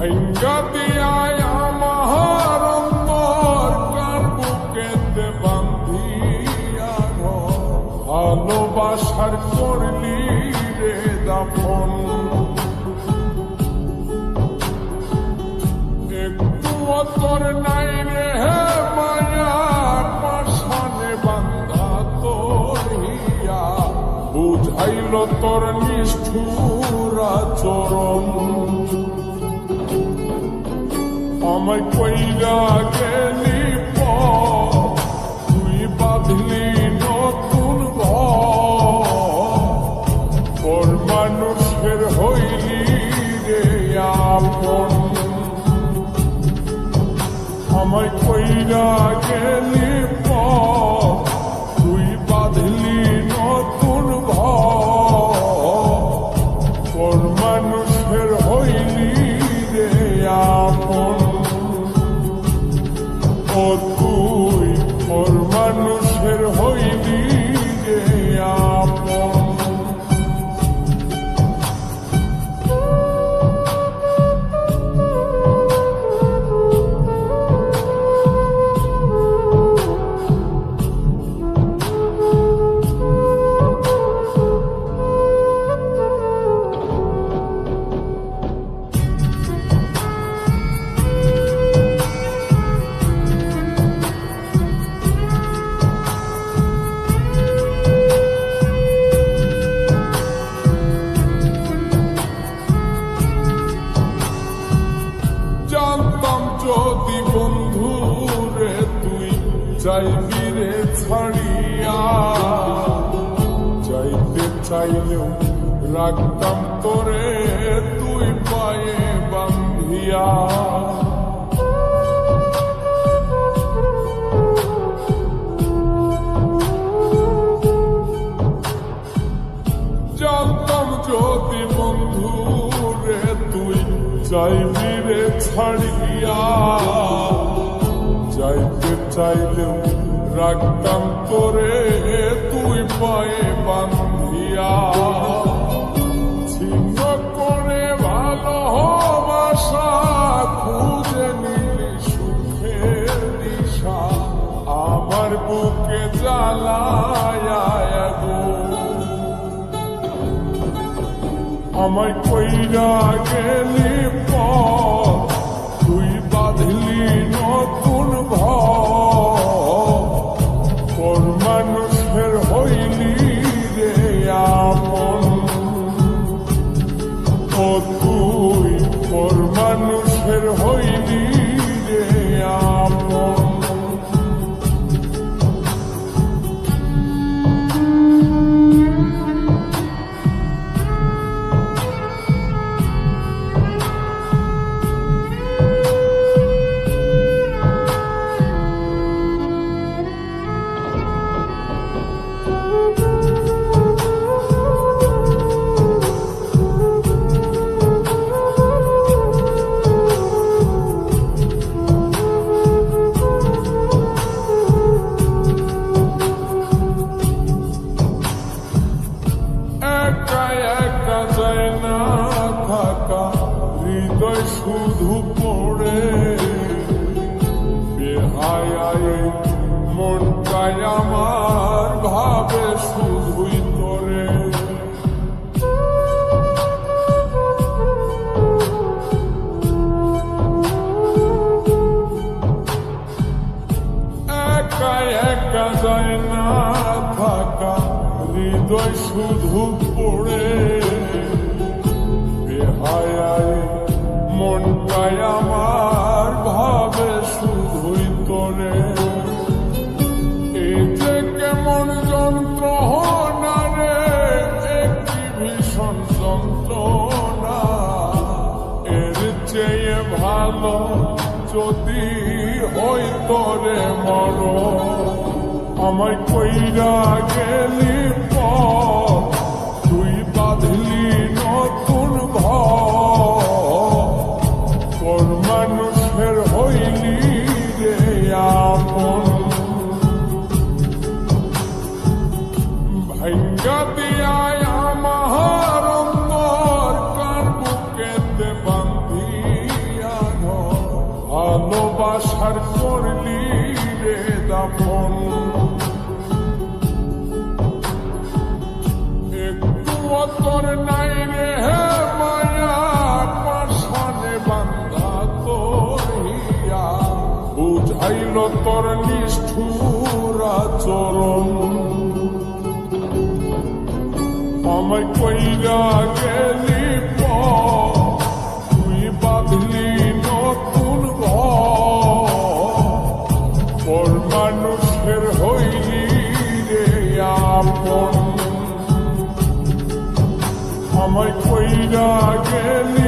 ভাঙ্গা দিয়ায় আমার অন্তর কার বুকেতে বান্ধিয়া ভালোবাসার করলি রে দাফন একটু তোর নাই রে মায়া পাশানে বান্ধা তোর হিয়া বুঝাইল তোর নিষ্ঠুর আচরণ আমায় কইরা গেলি তুই বাঁধলি নতুন ঘর মানুষের হইলি রে আপন আমায় কইরা গেলি তুই বাঁধলি নতুন ঘর মানুষের হইলি রে আপন ও তুই ওর মানুষের হইলি রে আপন যদি বন্ধু রে তুই যাইবি রে ছাড়িয়া যাইতে চাইলেও রাখতাম তোরে তুই পায়ে বান্ধিয়া জানতাম যদি বন্ধু রে তুই যাইবি রে ছাড়িয়া যাইতে চাইলেও রাখতাম তোরে তুই পায়ে বান্ধিয়া ছিন্ন করে ভালোবাসা খুঁজে নিলি সুখের দিশা আমার বুকে জ্বালায় আমায় কইরা গেলি তুই বাঁধলি নতুন ঘর মানুষের হইলি রে আপন ও তুই ওর মানুষের হইলি রে আপন হৃদয় শুধু পড়ে বেহায় মনটাই আমার ভাবে শুধুই তোরে একা একা যায় না থাকা হৃদয় শুধু পড়ে বেহায় মনটাই আমার ভাবে শুধুই তোরে এই যে কেমন যন্ত্রণা রে একটি ভীষণ যন্ত্রণা এর চেয়ে ভালো যদি হই তোরে মর আমায় কইরা গেলি তুই বাঁধলি নতুন ঘর মানুষের হইলি রে আপন ভাঙ্গা দিয়ায় আমার অন্তর কার বুকেতে বান্ধিয়া ভালোবাসার করলি রে দাফন একটু তোর নাই রে মায়া পাশানে বান্ধা তোর হিয়া বুঝাইল তোর নিষ্ঠুর আচরণ আমায় কইরা গেলি তুই বাঁধলি নতুন ঘর মানুষের হইলি রে আপন আমায় কইরা গেলি